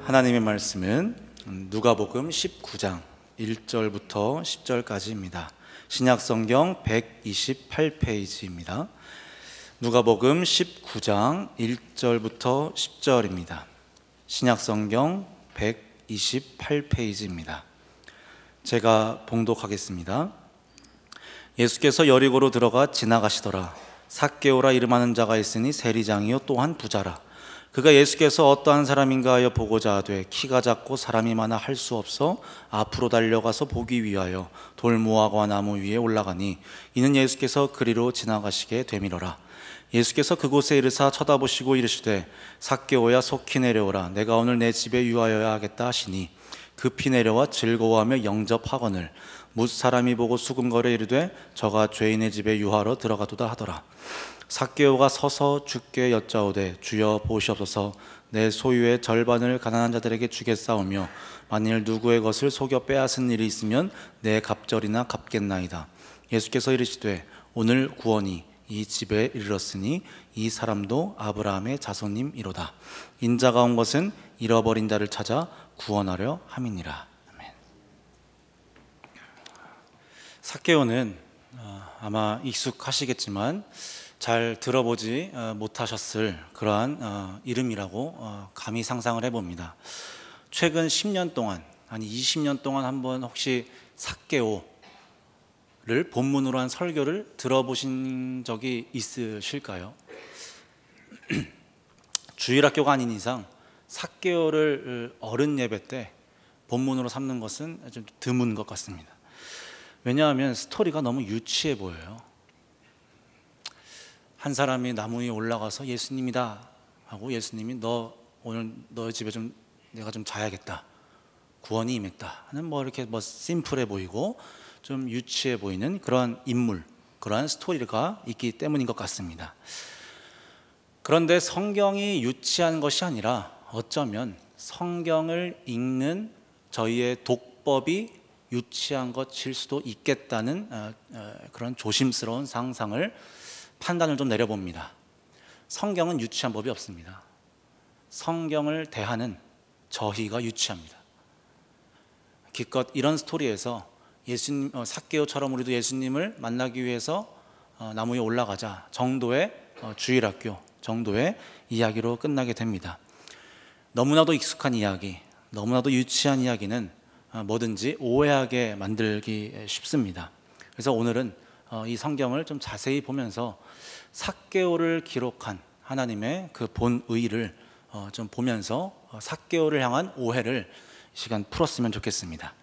하나님의 말씀은 누가복음 19장 1절부터 10절까지입니다. 신약성경 128페이지입니다. 누가복음 19장 1절부터 10절입니다. 신약성경 128페이지입니다. 제가 봉독하겠습니다. 예수께서 여리고로 들어가 지나가시더라. 삭개오라 이름하는 자가 있으니 세리장이요 또한 부자라. 그가 예수께서 어떠한 사람인가 하여 보고자 하되 키가 작고 사람이 많아 할 수 없어 앞으로 달려가서 보기 위하여 돌무화과 나무 위에 올라가니 이는 예수께서 그리로 지나가시게 되밀어라. 예수께서 그곳에 이르사 쳐다보시고 이르시되 삭개오야 속히 내려오라. 내가 오늘 내 집에 유하여야 하겠다 하시니 급히 내려와 즐거워하며 영접하거늘 뭇 사람이 보고 수금거려 이르되 저가 죄인의 집에 유하러 들어가도다 하더라. 삭개오가 서서 주께 여짜오되 주여 보시옵소서. 내 소유의 절반을 가난한 자들에게 주겠사오며 만일 누구의 것을 속여 빼앗은 일이 있으면 내 갑절이나 갚겠나이다. 예수께서 이르시되 오늘 구원이 이 집에 이르렀으니 이 사람도 아브라함의 자손임이로다. 인자가 온 것은 잃어버린 자를 찾아 구원하려 함이니라. 아멘. 삭개오는 아마 익숙하시겠지만 잘 들어보지 못하셨을 그러한 이름이라고 감히 상상을 해봅니다. 최근 10년 동안 아니 20년 동안 한번 혹시 삭개오를 본문으로 한 설교를 들어보신 적이 있으실까요? 주일학교가 아닌 이상 삭개오를 어른 예배 때 본문으로 삼는 것은 좀 드문 것 같습니다. 왜냐하면 스토리가 너무 유치해 보여요. 한 사람이 나무 위에 올라가서 예수님이다 하고 예수님이 너 오늘 너 집에 좀 내가 좀 자야겠다. 구원이 임했다 하는 이렇게 심플해 보이고 좀 유치해 보이는 그런 인물, 그러한 스토리가 있기 때문인 것 같습니다. 그런데 성경이 유치한 것이 아니라 어쩌면 성경을 읽는 저희의 독법이 유치한 것일 수도 있겠다는 그런 조심스러운 상상을 판단을 좀 내려봅니다. 성경은 유치한 법이 없습니다. 성경을 대하는 저희가 유치합니다. 기껏 이런 스토리에서 예수님, 삭개오처럼 우리도 예수님을 만나기 위해서 나무 위에 올라가자 정도의 주일학교 정도의 이야기로 끝나게 됩니다. 너무나도 익숙한 이야기, 너무나도 유치한 이야기는 뭐든지 오해하게 만들기 쉽습니다. 그래서 오늘은 이 성경을 좀 자세히 보면서 삭개오를 기록한 하나님의 그 본의를 좀 보면서 삭개오를 향한 오해를 이 시간 풀었으면 좋겠습니다.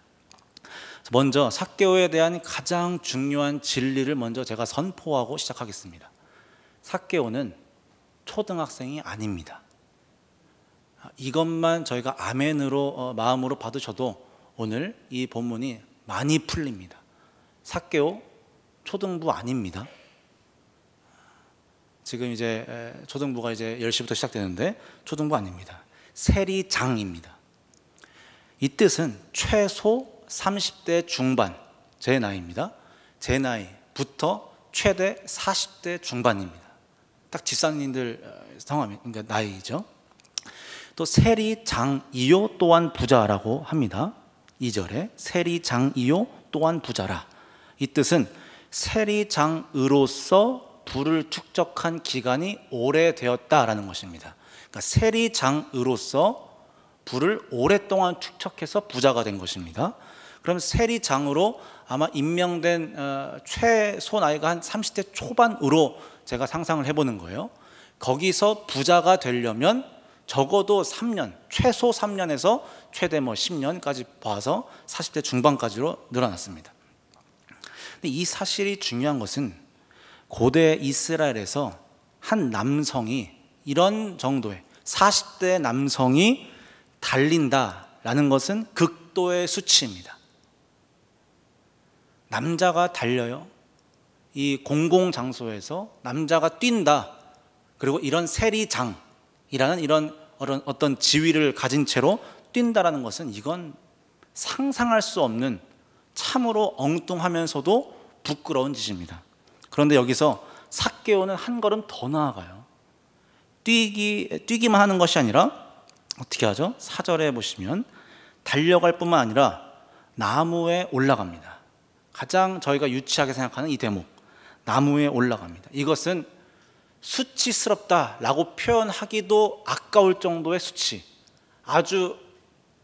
먼저 삭개오에 대한 가장 중요한 진리를 먼저 제가 선포하고 시작하겠습니다. 삭개오는 초등학생이 아닙니다. 이것만 저희가 아멘으로 마음으로 받으셔도 오늘 이 본문이 많이 풀립니다. 삭개오 초등부 아닙니다. 지금 이제 초등부가 이제 10시부터 시작되는데 초등부 아닙니다. 세리장입니다. 이 뜻은 최소 30대 중반, 제 나이입니다. 제 나이부터 최대 40대 중반입니다. 딱 집사님들 성함이, 그러니까 나이죠. 또 세리장이요 또한 부자라고 합니다. 2절에 세리장이요 또한 부자라. 이 뜻은 세리장으로서 부를 축적한 기간이 오래되었다라는 것입니다. 그러니까 세리장으로서 부를 오랫동안 축적해서 부자가 된 것입니다. 그럼 세리장으로 아마 임명된 최소 나이가 한 30대 초반으로 제가 상상을 해보는 거예요. 거기서 부자가 되려면 적어도 3년, 최소 3년에서 최대 10년까지 봐서 40대 중반까지로 늘어났습니다. 근데 이 사실이 중요한 것은 고대 이스라엘에서 한 남성이 이런 정도의 40대 남성이 달린다라는 것은 극도의 수치입니다. 남자가 달려요. 이 공공장소에서 남자가 뛴다. 그리고 이런 세리장이라는 이런 어떤 지위를 가진 채로 뛴다라는 것은 이건 상상할 수 없는 참으로 엉뚱하면서도 부끄러운 짓입니다. 그런데 여기서 삭개오는 한 걸음 더 나아가요. 뛰기만 하는 것이 아니라 어떻게 하죠? 4절에 보시면 달려갈 뿐만 아니라 나무에 올라갑니다. 가장 저희가 유치하게 생각하는 이 대목, 나무에 올라갑니다. 이것은 수치스럽다라고 표현하기도 아까울 정도의 수치, 아주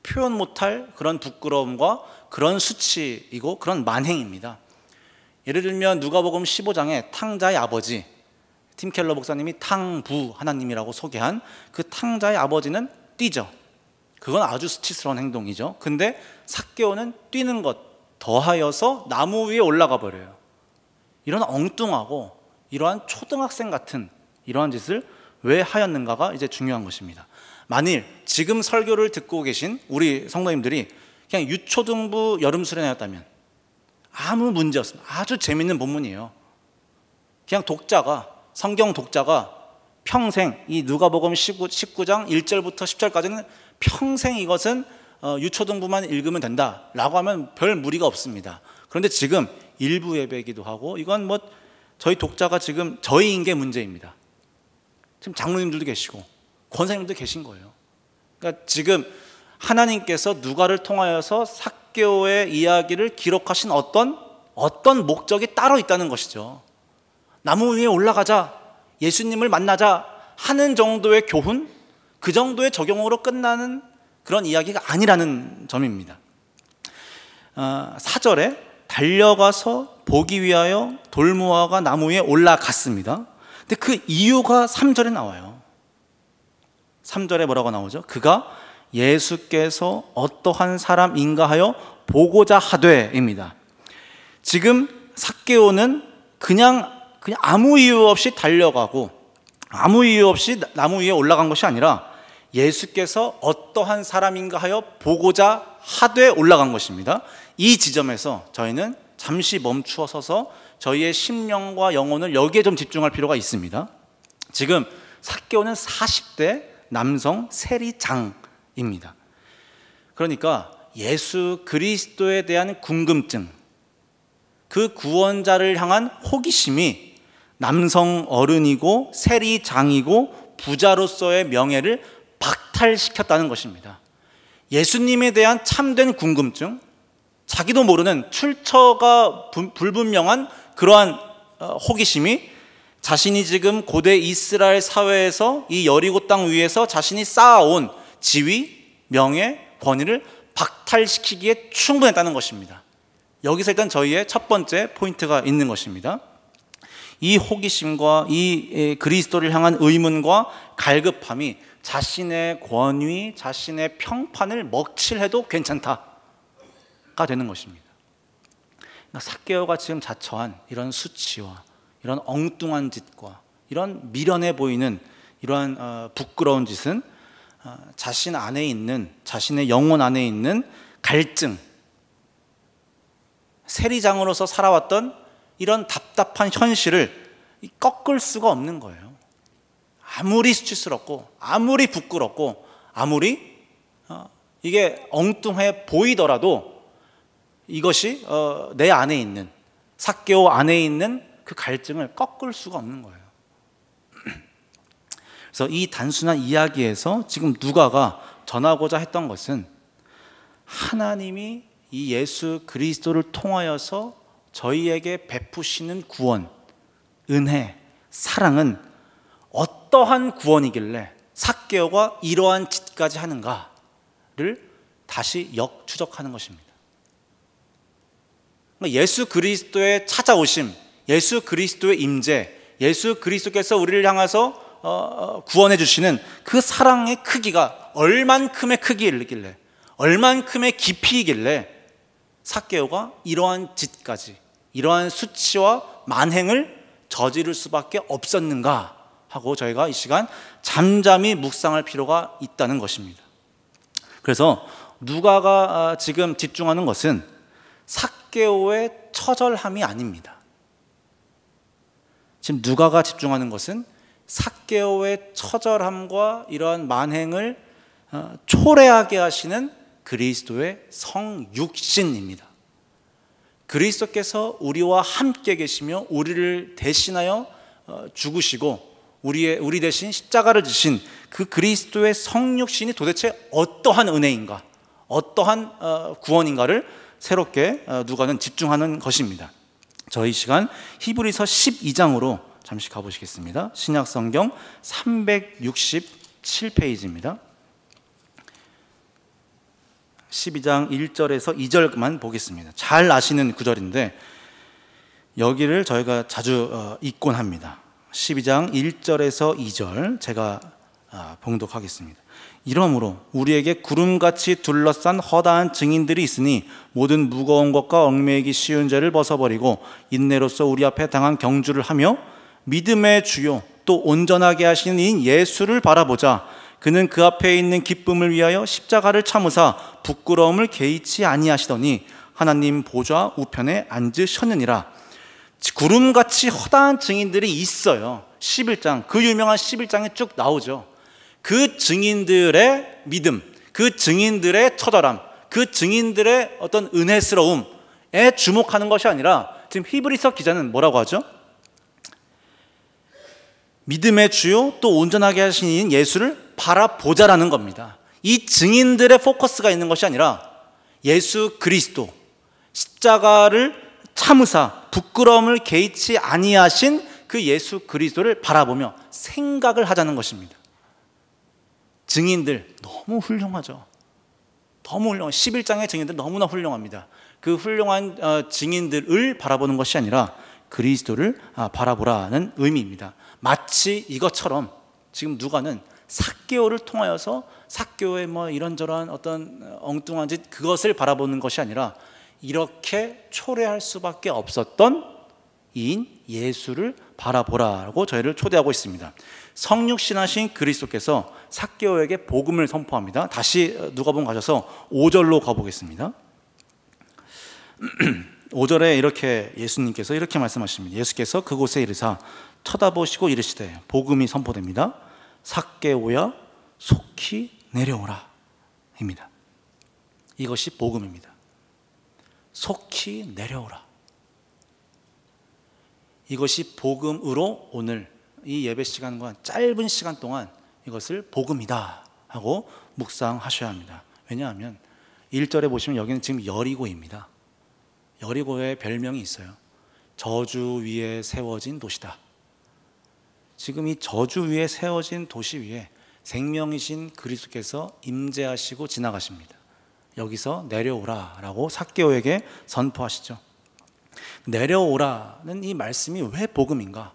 표현 못할 그런 부끄러움과 그런 수치이고 그런 만행입니다. 예를 들면 누가복음 15장에 탕자의 아버지, 팀 켈러 목사님이 탕부 하나님이라고 소개한 그 탕자의 아버지는 뛰죠. 그건 아주 수치스러운 행동이죠. 근데 삭개오는 뛰는 것 더하여서 나무 위에 올라가 버려요. 이런 엉뚱하고 이러한 초등학생 같은 이러한 짓을 왜 하였는가가 이제 중요한 것입니다. 만일 지금 설교를 듣고 계신 우리 성도님들이 그냥 유초등부 여름 수련회였다면 아무 문제 없습니다. 아주 재밌는 본문이에요. 그냥 독자가, 성경 독자가 평생 이 누가복음 19장 1절부터 10절까지는 평생 이것은 유초등부만 읽으면 된다라고 하면 별 무리가 없습니다. 그런데 지금 일부 예배이기도 하고 이건 뭐 저희 독자가 지금 저희인 게 문제입니다. 지금 장로님들도 계시고 권사님들도 계신 거예요. 그러니까 지금 하나님께서 누가를 통하여서 삭개오의 이야기를 기록하신 어떤 목적이 따로 있다는 것이죠. 나무 위에 올라가자, 예수님을 만나자 하는 정도의 교훈, 그 정도의 적용으로 끝나는 그런 이야기가 아니라는 점입니다. 4절에 달려가서 보기 위하여 돌무화과 나무 위에 올라갔습니다. 근데 그 이유가 3절에 나와요. 3절에 뭐라고 나오죠? 그가 예수께서 어떠한 사람인가 하여 보고자 하되입니다. 지금 삭개오는 그냥 아무 이유 없이 달려가고 아무 이유 없이 나무 위에 올라간 것이 아니라 예수께서 어떠한 사람인가 하여 보고자 하되 올라간 것입니다. 이 지점에서 저희는 잠시 멈추어 서서 저희의 심령과 영혼을 여기에 좀 집중할 필요가 있습니다. 지금 삭개오는 40대 남성 세리장입니다. 그러니까 예수 그리스도에 대한 궁금증, 그 구원자를 향한 호기심이 남성 어른이고 세리장이고 부자로서의 명예를 박탈시켰다는 것입니다. 예수님에 대한 참된 궁금증, 자기도 모르는 출처가 불분명한 그러한 호기심이 자신이 지금 고대 이스라엘 사회에서 이 여리고 땅 위에서 자신이 쌓아온 지위, 명예, 권위를 박탈시키기에 충분했다는 것입니다. 여기서 일단 저희의 첫 번째 포인트가 있는 것입니다. 이 호기심과 이 그리스도를 향한 의문과 갈급함이 자신의 권위, 자신의 평판을 먹칠해도 괜찮다가 되는 것입니다. 그러니까 삭개오가 지금 자처한 이런 수치와 이런 엉뚱한 짓과 이런 미련해 보이는 이러한 부끄러운 짓은 자신 안에 있는, 자신의 영혼 안에 있는 갈증, 세리장으로서 살아왔던 이런 답답한 현실을 꺾을 수가 없는 거예요. 아무리 수치스럽고 아무리 부끄럽고 아무리 이게 엉뚱해 보이더라도 이것이 내 안에 있는, 삭개오 안에 있는 그 갈증을 꺾을 수가 없는 거예요. 그래서 이 단순한 이야기에서 지금 누가가 전하고자 했던 것은 하나님이 이 예수 그리스도를 통하여서 저희에게 베푸시는 구원, 은혜, 사랑은 어떠한 구원이길래 삭개오가 이러한 짓까지 하는가를 다시 역추적하는 것입니다. 예수 그리스도의 찾아오심, 예수 그리스도의 임재, 예수 그리스도께서 우리를 향해서 구원해 주시는 그 사랑의 크기가 얼만큼의 크기이길래, 얼만큼의 깊이이길래 삭개오가 이러한 짓까지, 이러한 수치와 만행을 저지를 수밖에 없었는가 하고 저희가 이 시간 잠잠히 묵상할 필요가 있다는 것입니다. 그래서 누가가 지금 집중하는 것은 삭개오의 처절함이 아닙니다. 지금 누가가 집중하는 것은 삭개오의 처절함과 이러한 만행을 초래하게 하시는 그리스도의 성육신입니다. 그리스도께서 우리와 함께 계시며 우리를 대신하여 죽으시고 우리 대신 십자가를 지신 그 그 그리스도의 성육신이 도대체 어떠한 은혜인가, 어떠한 구원인가를 새롭게 누가는 집중하는 것입니다. 저희 시간 히브리서 12장으로 잠시 가보시겠습니다. 신약성경 367페이지입니다. 12장 1절에서 2절만 보겠습니다. 잘 아시는 구절인데 여기를 저희가 자주 읽곤 합니다. 12장 1절에서 2절 제가 봉독하겠습니다. 이러므로 우리에게 구름같이 둘러싼 허다한 증인들이 있으니 모든 무거운 것과 얽매이기 쉬운 죄를 벗어버리고 인내로써 우리 앞에 당한 경주를 하며 믿음의 주요 또 온전하게 하시는 이인 예수를 바라보자. 그는 그 앞에 있는 기쁨을 위하여 십자가를 참으사 부끄러움을 개의치 아니하시더니 하나님 보좌 우편에 앉으셨느니라. 구름같이 허다한 증인들이 있어요. 11장, 그 유명한 11장에 쭉 나오죠. 그 증인들의 믿음, 그 증인들의 처절함, 그 증인들의 어떤 은혜스러움에 주목하는 것이 아니라 지금 히브리서 기자는 뭐라고 하죠? 믿음의 주요 또 온전하게 하신 이인 예수를 바라보자라는 겁니다. 이 증인들의 포커스가 있는 것이 아니라 예수 그리스도 십자가를 참으사 부끄러움을 개의치 아니하신 그 예수 그리스도를 바라보며 생각을 하자는 것입니다. 증인들 너무 훌륭하죠. 너무 훌륭한 11장의 증인들 너무나 훌륭합니다. 그 훌륭한 증인들을 바라보는 것이 아니라 그리스도를 바라보라는 의미입니다. 마치 이것처럼 지금 누가는 삭개오를 통하여서 삭개오의 뭐 이런저런 어떤 엉뚱한 짓 그것을 바라보는 것이 아니라 이렇게 초래할 수밖에 없었던 이인 예수를 바라보라고 저희를 초대하고 있습니다. 성육신하신 그리스도께서 삭개오에게 복음을 선포합니다. 다시 누가복음 가셔서 5절로 가보겠습니다. 5절에 이렇게 예수님께서 이렇게 말씀하십니다. 예수께서 그곳에 이르사 쳐다보시고 이르시되 복음이 선포됩니다. 삭개오야 속히 내려오라 입니다. 이것이 복음입니다. 속히 내려오라. 이것이 복음으로 오늘 이 예배 시간과 짧은 시간 동안 이것을 복음이다 하고 묵상하셔야 합니다. 왜냐하면 1절에 보시면 여기는 지금 여리고입니다. 여리고의 별명이 있어요. 저주 위에 세워진 도시다. 지금 이 저주 위에 세워진 도시 위에 생명이신 그리스도께서 임재하시고 지나가십니다. 여기서 내려오라라고 삭개오에게 선포하시죠. 내려오라는 이 말씀이 왜 복음인가?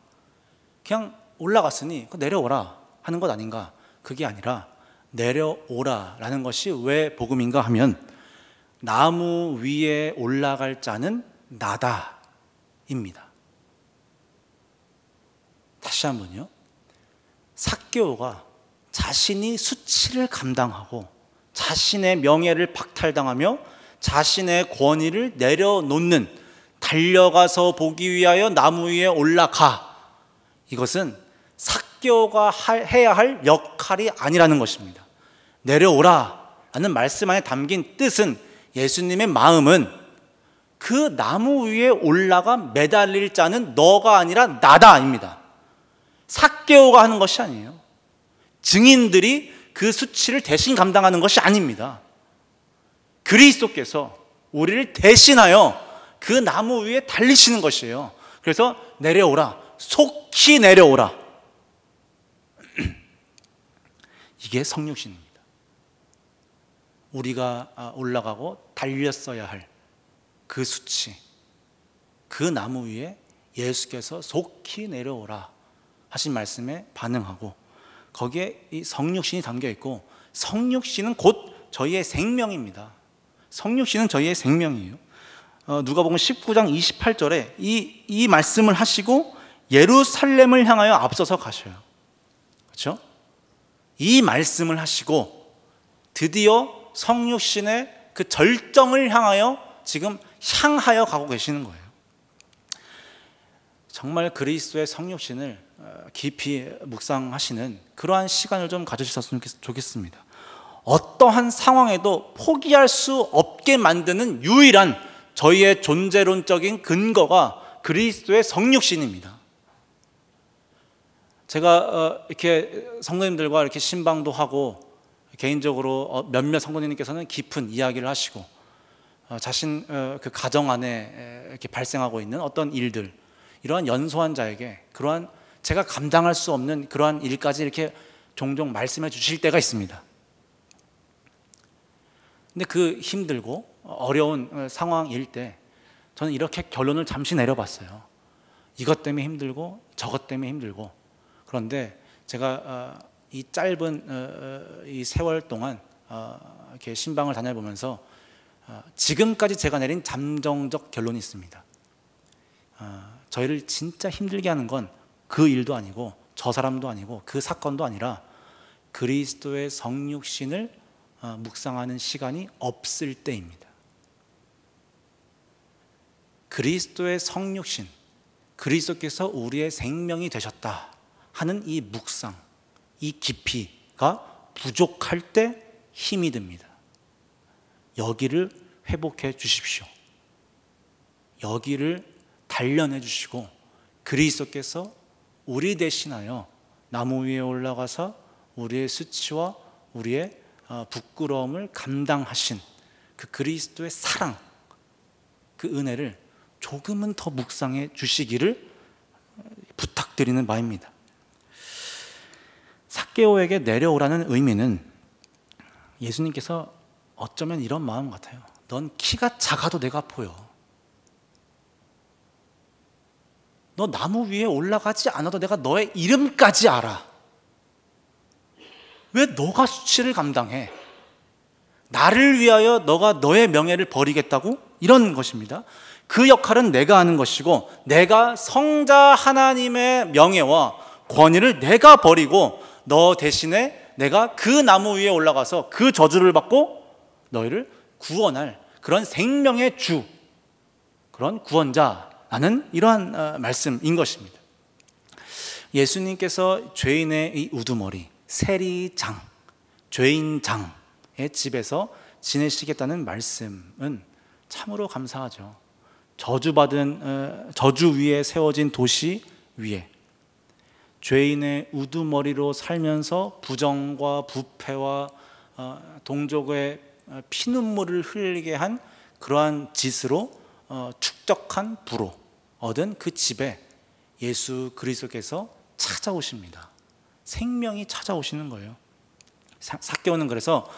그냥 올라갔으니 내려오라 하는 것 아닌가? 그게 아니라 내려오라라는 것이 왜 복음인가 하면 나무 위에 올라갈 자는 나다입니다. 다시 한번요. 삭개오가 자신이 수치를 감당하고 자신의 명예를 박탈당하며 자신의 권위를 내려놓는 달려가서 보기 위하여 나무 위에 올라가. 이것은 삭개오가 해야 할 역할이 아니라는 것입니다. 내려오라라는 말씀 안에 담긴 뜻은 예수님의 마음은 그 나무 위에 올라가 매달릴 자는 너가 아니라 나다입니다. 삭개오가 하는 것이 아니에요. 증인들이 그 수치를 대신 감당하는 것이 아닙니다. 그리스도께서 우리를 대신하여 그 나무 위에 달리시는 것이에요. 그래서 내려오라, 속히 내려오라. 이게 성육신입니다. 우리가 올라가고 달렸어야 할 그 수치, 그 나무 위에 예수께서 속히 내려오라 하신 말씀에 반응하고 거기에 이 성육신이 담겨 있고 성육신은 곧 저희의 생명입니다. 성육신은 저희의 생명이에요. 누가복음 19장 28절에 이 말씀을 하시고 예루살렘을 향하여 앞서서 가셔요. 그렇죠? 이 말씀을 하시고 드디어 성육신의 그 절정을 향하여 지금 향하여 가고 계시는 거예요. 정말 그리스도의 성육신을 깊이 묵상하시는 그러한 시간을 좀 가지셨으면 좋겠습니다. 어떠한 상황에도 포기할 수 없게 만드는 유일한 저희의 존재론적인 근거가 그리스도의 성육신입니다. 제가 이렇게 성도님들과 이렇게 신방도 하고 개인적으로 몇몇 성도님께서는 깊은 이야기를 하시고 자신 그 가정 안에 이렇게 발생하고 있는 어떤 일들, 이러한 연소한 자에게 그러한 제가 감당할 수 없는 그러한 일까지 이렇게 종종 말씀해 주실 때가 있습니다. 근데 그 힘들고 어려운 상황일 때 저는 이렇게 결론을 잠시 내려봤어요. 이것 때문에 힘들고 저것 때문에 힘들고, 그런데 제가 이 짧은 이 세월 동안 이렇게 신방을 다녀보면서 지금까지 제가 내린 잠정적 결론이 있습니다. 저희를 진짜 힘들게 하는 건 그 일도 아니고 저 사람도 아니고 그 사건도 아니라 그리스도의 성육신을 묵상하는 시간이 없을 때입니다. 그리스도의 성육신, 그리스도께서 우리의 생명이 되셨다 하는 이 묵상, 이 깊이가 부족할 때 힘이 듭니다. 여기를 회복해 주십시오. 여기를 단련해 주시고 그리스도께서 우리 대신하여 나무 위에 올라가서 우리의 수치와 우리의 부끄러움을 감당하신 그 그리스도의 사랑, 그 은혜를 조금은 더 묵상해 주시기를 부탁드리는 바입니다. 삭개오에게 내려오라는 의미는 예수님께서 어쩌면 이런 마음 같아요. 넌 키가 작아도 내가 보여. 너 나무 위에 올라가지 않아도 내가 너의 이름까지 알아. 왜 너가 수치를 감당해? 나를 위하여 너가 너의 명예를 버리겠다고? 이런 것입니다. 그 역할은 내가 하는 것이고, 내가 성자 하나님의 명예와 권위를 내가 버리고 너 대신에 내가 그 나무 위에 올라가서 그 저주를 받고 너희를 구원할 그런 생명의 주, 그런 구원자라는 이러한 말씀인 것입니다. 예수님께서 죄인의 이 우두머리, 세리장, 죄인장의 집에서 지내시겠다는 말씀은 참으로 감사하죠. 저주 위에 세워진 도시 위에 죄인의 우두머리로 살면서 부정과 부패와 동족의 피눈물을 흘리게 한 그러한 짓으로 축적한 부로 얻은 그 집에 예수 그리스도께서 찾아오십니다. 생명이 찾아오시는 거예요. 삭개오는 그래서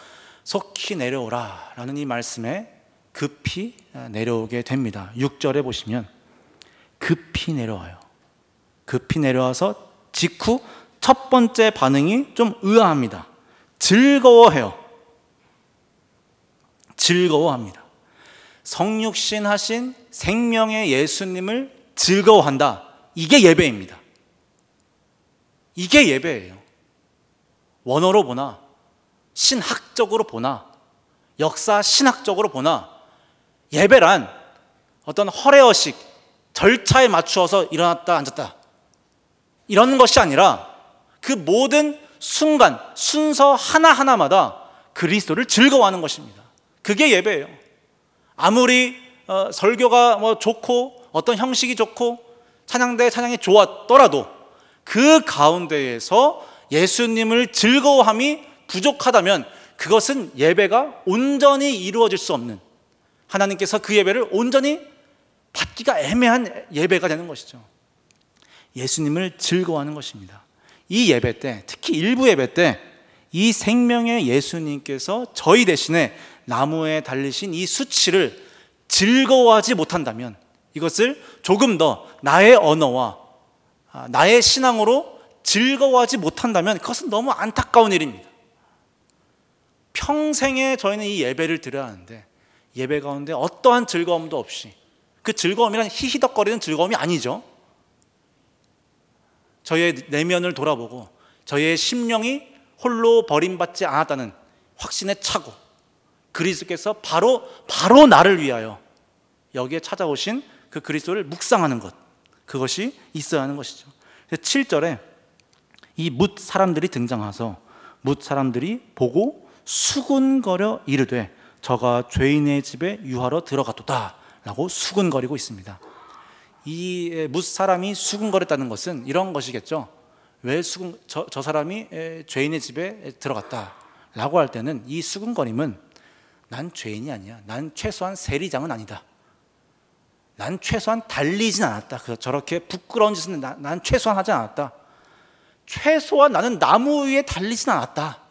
속히 내려오라 라는 이 말씀에 급히 내려오게 됩니다. 6절에 보시면 급히 내려와요. 급히 내려와서 직후 첫 번째 반응이 좀 의아합니다. 즐거워해요. 즐거워합니다. 성육신 하신 생명의 예수님을 즐거워한다. 이게 예배입니다. 이게 예배예요. 원어로 보나 신학적으로 보나 역사 신학적으로 보나 예배란 어떤 허례허식 절차에 맞추어서 일어났다 앉았다 이런 것이 아니라 그 모든 순간 순서 하나하나마다 그리스도를 즐거워하는 것입니다. 그게 예배예요. 아무리 설교가 좋고 어떤 형식이 좋고 찬양대 찬양이 좋았더라도 그 가운데에서 예수님을 즐거워함이 부족하다면 그것은 예배가 온전히 이루어질 수 없는, 하나님께서 그 예배를 온전히 받기가 애매한 예배가 되는 것이죠. 예수님을 즐거워하는 것입니다. 이 예배 때, 특히 일부 예배 때 이 생명의 예수님께서 저희 대신에 나무에 달리신 이 수치를 즐거워하지 못한다면, 이것을 조금 더 나의 언어와 나의 신앙으로 즐거워하지 못한다면 그것은 너무 안타까운 일입니다. 평생에 저희는 이 예배를 드려야 하는데 예배 가운데 어떠한 즐거움도 없이, 그 즐거움이란 히히덕거리는 즐거움이 아니죠. 저희의 내면을 돌아보고 저희의 심령이 홀로 버림받지 않았다는 확신에 차고 그리스도께서 바로 나를 위하여 여기에 찾아오신 그 그리스도를 묵상하는 것, 그것이 있어야 하는 것이죠. 7절에 이 뭇 사람들이 등장해서 뭇 사람들이 보고 수군거려 이르되 저가 죄인의 집에 유하러 들어갔도다 라고 수군거리고 있습니다. 이 뭇 사람이 수군거렸다는 것은 이런 것이겠죠. 왜 저 사람이 죄인의 집에 들어갔다라고 할 때는 이 수근거림은 난 죄인이 아니야. 난 최소한 세리장은 아니다. 난 최소한 달리진 않았다. 저렇게 부끄러운 짓은 난 최소한 하지 않았다. 최소한 나는 나무 위에 달리진 않았다.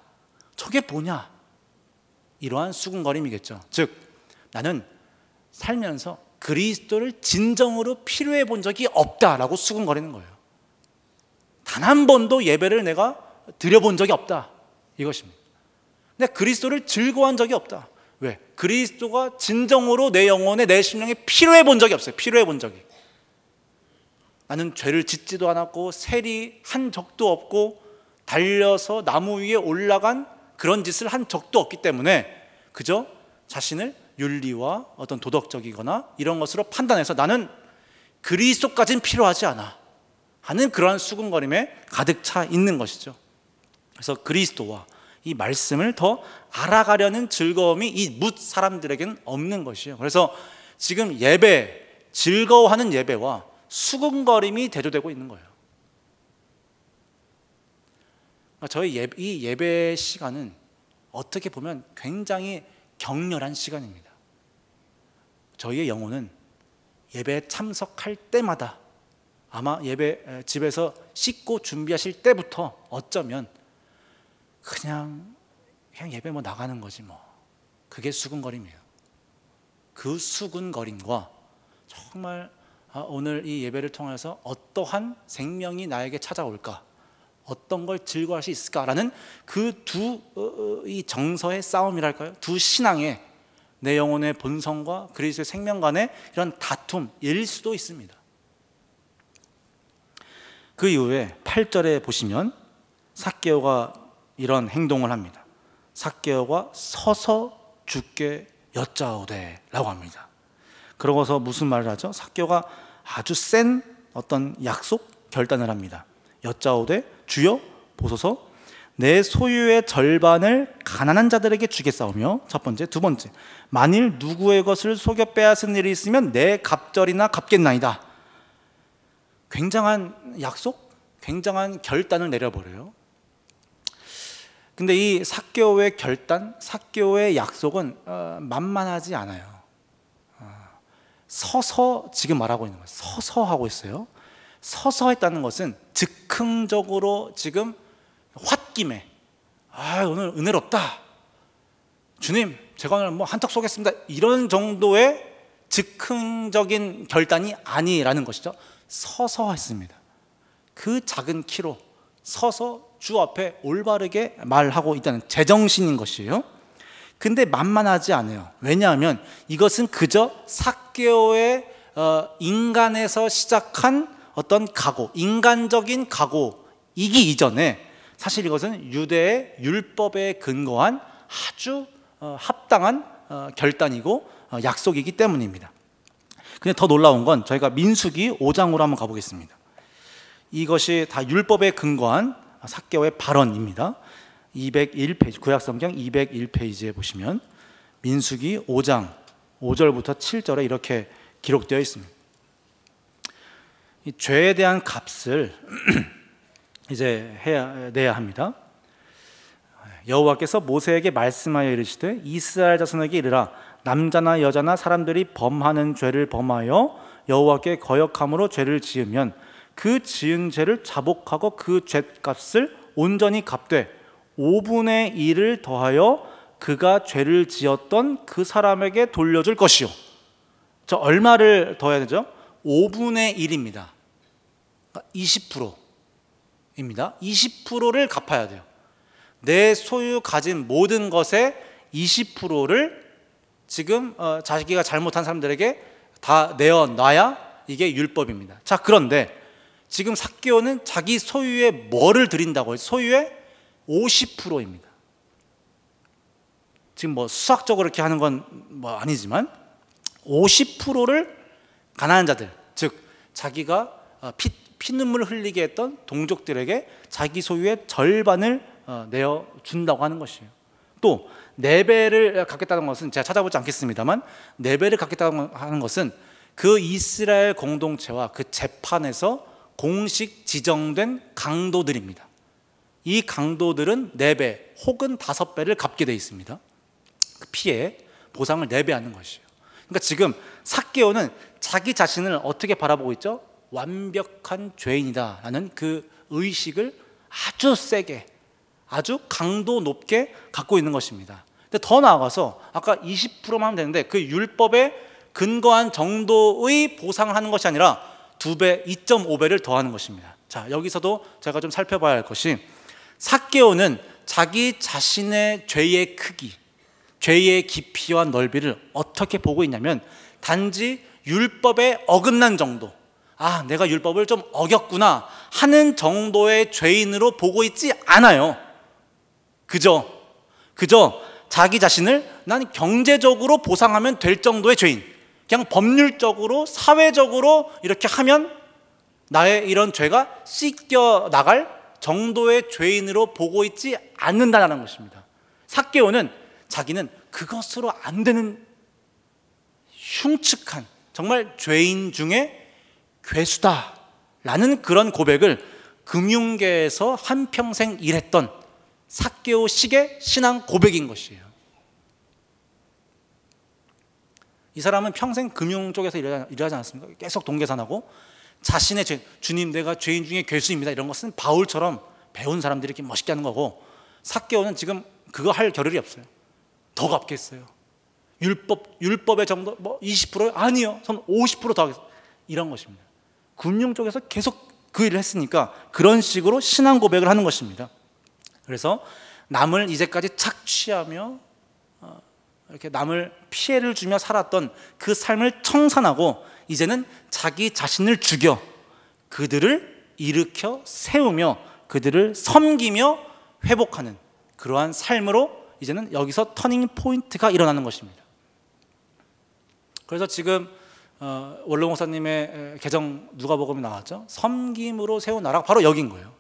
저게 뭐냐? 이러한 수근거림이겠죠. 즉 나는 살면서 그리스도를 진정으로 필요해 본 적이 없다라고 수근거리는 거예요. 단 한 번도 예배를 내가 드려본 적이 없다, 이것입니다. 내가 그리스도를 즐거워한 적이 없다. 왜? 그리스도가 진정으로 내 영혼에, 내 심령에 필요해 본 적이 없어요. 필요해 본 적이. 나는 죄를 짓지도 않았고 세리한 적도 없고 달려서 나무 위에 올라간 그런 짓을 한 적도 없기 때문에 그저 자신을 윤리와 어떤 도덕적이거나 이런 것으로 판단해서 나는 그리스도까지는 필요하지 않아 하는 그러한 수근거림에 가득 차 있는 것이죠. 그래서 그리스도와 이 말씀을 더 알아가려는 즐거움이 이 뭇 사람들에게는 없는 것이에요. 그래서 지금 예배, 즐거워하는 예배와 수근거림이 대조되고 있는 거예요. 저희 이 예배 시간은 어떻게 보면 굉장히 격렬한 시간입니다. 저희의 영혼은 예배에 참석할 때마다 아마 예배 집에서 씻고 준비하실 때부터 어쩌면 그냥 예배 뭐 나가는 거지 뭐. 그게 수근거림이에요. 그 수근거림과 정말 오늘 이 예배를 통해서 어떠한 생명이 나에게 찾아올까, 어떤 걸 즐거워할 수 있을까라는 그 이 정서의 싸움이랄까요? 두 신앙의 내 영혼의 본성과 그리스도의 생명 간의 이런 다툼일 수도 있습니다. 그 이후에 8절에 보시면 삭개오가 이런 행동을 합니다. 삭개오가 서서 주께 여짜오되 라고 합니다. 그러고서 무슨 말을 하죠? 삭개오가 아주 센 어떤 약속 결단을 합니다. 여짜오되 주여 보소서 내 소유의 절반을 가난한 자들에게 주겠사오며 첫 번째, 두 번째 만일 누구의 것을 속여 빼앗은 일이 있으면 내 갑절이나 갚겠나이다. 굉장한 약속, 굉장한 결단을 내려버려요. 근데 이 삭개오의 결단, 삭개오의 약속은 만만하지 않아요. 서서 지금 말하고 있는 거예요. 서서 하고 있어요. 서서 했다는 것은 즉흥적으로 지금 홧김에 오늘 은혜롭다, 주님 제가 오늘 뭐 한턱 쏘겠습니다, 이런 정도의 즉흥적인 결단이 아니라는 것이죠. 서서 했습니다. 그 작은 키로 서서 주 앞에 올바르게 말하고 있다는 제정신인 것이에요. 근데 만만하지 않아요. 왜냐하면 이것은 그저 삭개오의 인간에서 시작한 어떤 각오, 인간적인 각오이기 이전에 사실 이것은 유대의 율법에 근거한 아주 합당한 결단이고 약속이기 때문입니다. 근데 더 놀라운 건 저희가 민수기 5장으로 한번 가보겠습니다. 이것이 다 율법에 근거한 삭개오의 발언입니다. 201페이지, 구약성경 201페이지에 보시면 민수기 5장 5절부터 7절에 이렇게 기록되어 있습니다. 이 죄에 대한 값을 이제 내야 합니다. 여호와께서 모세에게 말씀하여 이르시되 이스라엘 자손에게 이르라 남자나 여자나 사람들이 범하는 죄를 범하여 여호와께 거역함으로 죄를 지으면 그 지은 죄를 자복하고 그 죄값을 온전히 갚되 5분의 1을 더하여 그가 죄를 지었던 그 사람에게 돌려줄 것이요. 저 얼마를 더해야 되죠? 5분의 1입니다. 20%입니다. 20%를 갚아야 돼요. 내 소유 가진 모든 것의 20%를 지금 자기가 잘못한 사람들에게 다 내어놔야 이게 율법입니다. 자, 그런데 지금 삭개오는 자기 소유의 뭐를 드린다고요? 소유의 50%입니다. 지금 뭐 수학적으로 이렇게 하는 건 뭐 아니지만 50%를 가난한 자들, 즉 자기가 피눈물을 흘리게 했던 동족들에게 자기 소유의 절반을 내어준다고 하는 것이에요. 또 4배를 갖겠다는 것은 제가 찾아보지 않겠습니다만 4배를 갖겠다는 하는 것은 그 이스라엘 공동체와 그 재판에서 공식 지정된 강도들입니다. 이 강도들은 4배 혹은 5배를 갚게 되어 있습니다. 그 피해 보상을 4배 하는 것이에요. 그러니까 지금 삭개오는 자기 자신을 어떻게 바라보고 있죠? 완벽한 죄인이다라는 그 의식을 아주 세게, 아주 강도 높게 갖고 있는 것입니다. 근데 더 나아가서 아까 20%만 하면 되는데 그 율법에 근거한 정도의 보상을 하는 것이 아니라 2배, 2.5배를 더하는 것입니다. 자, 여기서도 제가 좀 살펴봐야 할 것이, 삭개오는 자기 자신의 죄의 크기, 죄의 깊이와 넓이를 어떻게 보고 있냐면, 단지 율법에 어긋난 정도, 아, 내가 율법을 좀 어겼구나 하는 정도의 죄인으로 보고 있지 않아요. 그저 자기 자신을 난 경제적으로 보상하면 될 정도의 죄인, 그냥 법률적으로 사회적으로 이렇게 하면 나의 이런 죄가 씻겨 나갈 정도의 죄인으로 보고 있지 않는다는 것입니다. 삭개오는 자기는 그것으로 안 되는 흉측한 정말 죄인 중에 괴수다라는 그런 고백을 금융계에서 한평생 일했던 삭개오식의 신앙 고백인 것이에요. 이 사람은 평생 금융 쪽에서 일하지 않았습니까? 계속 동계산하고 자신의 죄, 주님 내가 죄인 중에 괴수입니다, 이런 것은 바울처럼 배운 사람들이 이렇게 멋있게 하는 거고, 삭개오는 지금 그거 할 겨를이 없어요. 더 갚겠어요. 율법의 정도 뭐 20%요? 아니요, 전 50% 더 하겠어요. 이런 것입니다. 금융 쪽에서 계속 그 일을 했으니까 그런 식으로 신앙 고백을 하는 것입니다. 그래서 남을 이제까지 착취하며 이렇게 남을 피해를 주며 살았던 그 삶을 청산하고 이제는 자기 자신을 죽여 그들을 일으켜 세우며 그들을 섬기며 회복하는 그러한 삶으로 이제는 여기서 터닝 포인트가 일어나는 것입니다. 그래서 지금 원로 목사님의 계정 누가복음이 나왔죠. 섬김으로 세운 나라가 바로 여긴 거예요.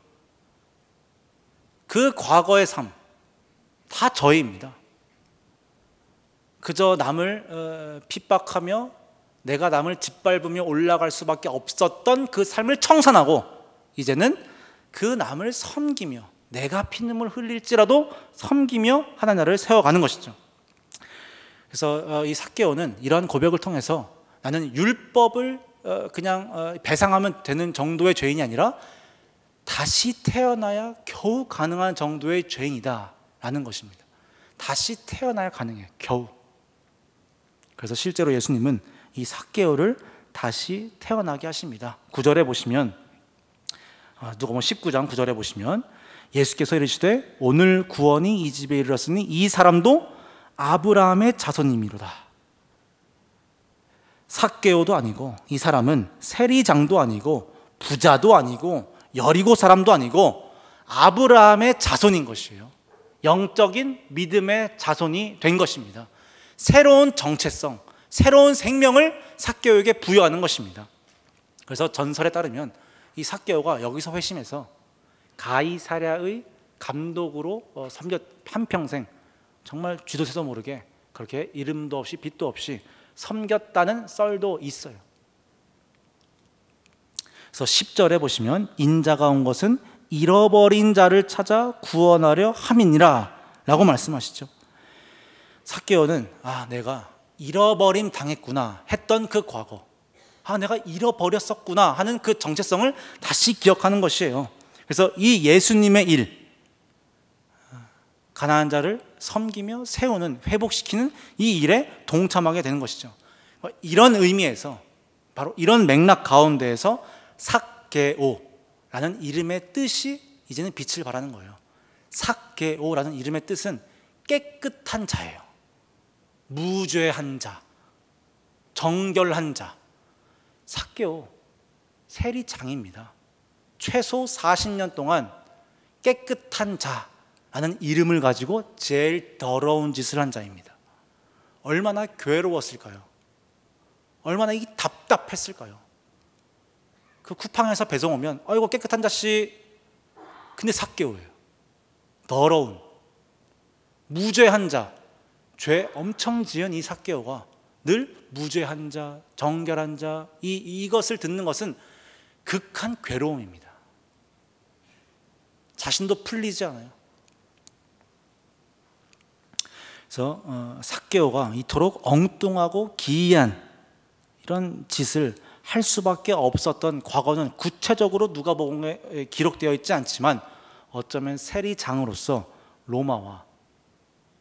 그 과거의 삶 다 저희입니다. 그저 남을 핍박하며 내가 남을 짓밟으며 올라갈 수밖에 없었던 그 삶을 청산하고 이제는 그 남을 섬기며 내가 피눈물 흘릴지라도 섬기며 하나님 나라를 세워가는 것이죠. 그래서 이 삭개오는 이러한 고백을 통해서 나는 율법을 그냥 배상하면 되는 정도의 죄인이 아니라 다시 태어나야 겨우 가능한 정도의 죄인이다라는 것입니다. 다시 태어나야 가능해요, 겨우. 그래서 실제로 예수님은 이 삭개오를 다시 태어나게 하십니다. 9절에 보시면, 누가복음 19장 9절에 보시면 예수께서 이르시되 오늘 구원이 이 집에 이르렀으니 이 사람도 아브라함의 자손임이로다. 삭개오도 아니고 이 사람은 세리장도 아니고 부자도 아니고 여리고 사람도 아니고 아브라함의 자손인 것이에요. 영적인 믿음의 자손이 된 것입니다. 새로운 정체성, 새로운 생명을 삭개오에게 부여하는 것입니다. 그래서 전설에 따르면 이 삭개오가 여기서 회심해서 가이사랴의 감독으로 섬겼 한평생 정말 쥐도 새도 모르게 그렇게 이름도 없이 빛도 없이 섬겼다는 썰도 있어요. 그래서 10절에 보시면 인자가 온 것은 잃어버린 자를 찾아 구원하려 함이니라 라고 말씀하시죠. 삭개오는 내가 잃어버림 당했구나 했던 그 과거, 내가 잃어버렸었구나 하는 그 정체성을 다시 기억하는 것이에요. 그래서 이 예수님의 일, 가난한 자를 섬기며 세우는, 회복시키는 이 일에 동참하게 되는 것이죠. 이런 의미에서, 바로 이런 맥락 가운데에서 삭개오라는 이름의 뜻이 이제는 빛을 발하는 거예요. 삭개오라는 이름의 뜻은 깨끗한 자예요. 무죄한 자, 정결한 자. 삭개오 세리장입니다. 최소 40년 동안 깨끗한 자라는 이름을 가지고 제일 더러운 짓을 한 자입니다. 얼마나 괴로웠을까요? 얼마나 이 답답했을까요? 그 쿠팡에서 배송 오면 아이고 깨끗한 자씨, 근데 삭개오예요. 더러운 무죄한 자, 죄 엄청 지은 이 삭개오가 늘 무죄한 자, 정결한 자, 이것을 듣는 것은 극한 괴로움입니다. 자신도 풀리지 않아요. 그래서 삭개오가 이토록 엉뚱하고 기이한 이런 짓을 할 수밖에 없었던 과거는 구체적으로 누가복음에 기록되어 있지 않지만 어쩌면 세리장으로서 로마와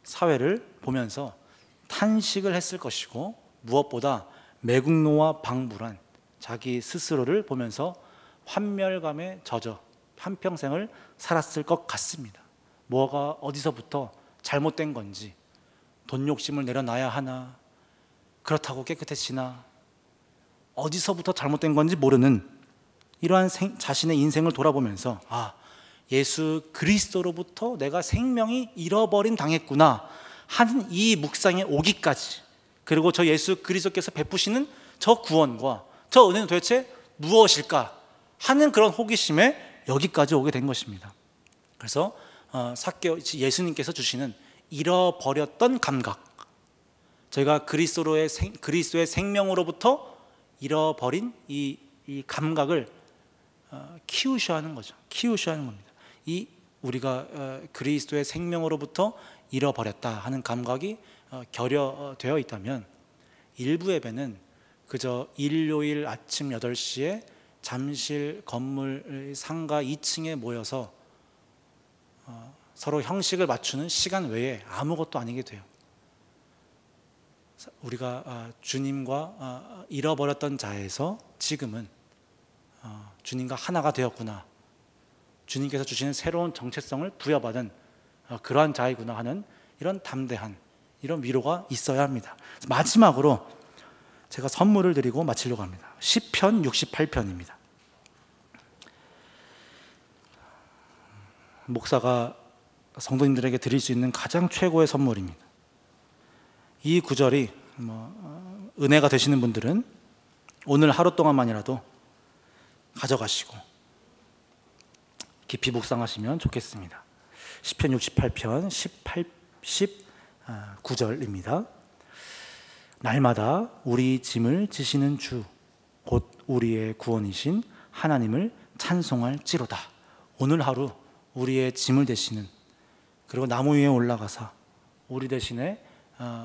사회를 보면서 탄식을 했을 것이고, 무엇보다 매국노와 방불한 자기 스스로를 보면서 환멸감에 젖어 한평생을 살았을 것 같습니다. 뭐가 어디서부터 잘못된 건지, 돈 욕심을 내려놔야 하나, 그렇다고 깨끗해지나, 어디서부터 잘못된 건지 모르는 이러한 자신의 인생을 돌아보면서 예수 그리스도로부터 내가 생명이 잃어버림 당했구나 하는 이 묵상에 오기까지, 그리고 저 예수 그리스도께서 베푸시는 저 구원과 저 은혜는 도대체 무엇일까 하는 그런 호기심에 여기까지 오게 된 것입니다. 그래서 예수님께서 주시는 잃어버렸던 감각, 저희가 그리스도의 생명으로부터 잃어버린 이 감각을 키우셔야 하는 거죠. 키우셔야 하는 겁니다. 우리가 그리스도의 생명으로부터 잃어버렸다 하는 감각이 결여되어 있다면, 일부 예배는 그저 일요일 아침 8시에 잠실 건물 상가 2층에 모여서 서로 형식을 맞추는 시간 외에 아무것도 아니게 돼요. 우리가 주님과 잃어버렸던 자에서 지금은 주님과 하나가 되었구나, 주님께서 주시는 새로운 정체성을 부여받은 그러한 자이구나 하는 이런 담대한 이런 위로가 있어야 합니다. 마지막으로 제가 선물을 드리고 마치려고 합니다. 시편 68편입니다. 목사가 성도님들에게 드릴 수 있는 가장 최고의 선물입니다. 이 구절이 은혜가 되시는 분들은 오늘 하루 동안만이라도 가져가시고 깊이 묵상하시면 좋겠습니다. 시편 68편 19절입니다. 날마다 우리 짐을 지시는 주, 곧 우리의 구원이신 하나님을 찬송할지로다. 오늘 하루 우리의 짐을 대시는, 그리고 나무 위에 올라가서 우리 대신에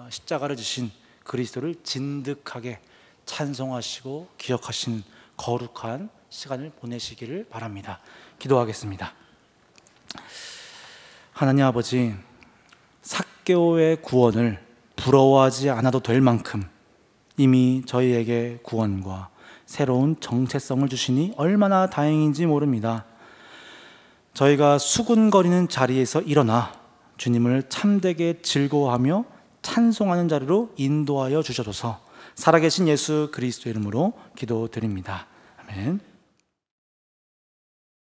십자가를 지신 그리스도를 진득하게 찬송하시고 기억하시는 거룩한 시간을 보내시기를 바랍니다. 기도하겠습니다. 하나님 아버지, 삭개오의 구원을 부러워하지 않아도 될 만큼 이미 저희에게 구원과 새로운 정체성을 주시니 얼마나 다행인지 모릅니다. 저희가 수군거리는 자리에서 일어나 주님을 참되게 즐거워하며 찬송하는 자리로 인도하여 주셔서 살아계신 예수 그리스도 이름으로 기도드립니다. 아멘.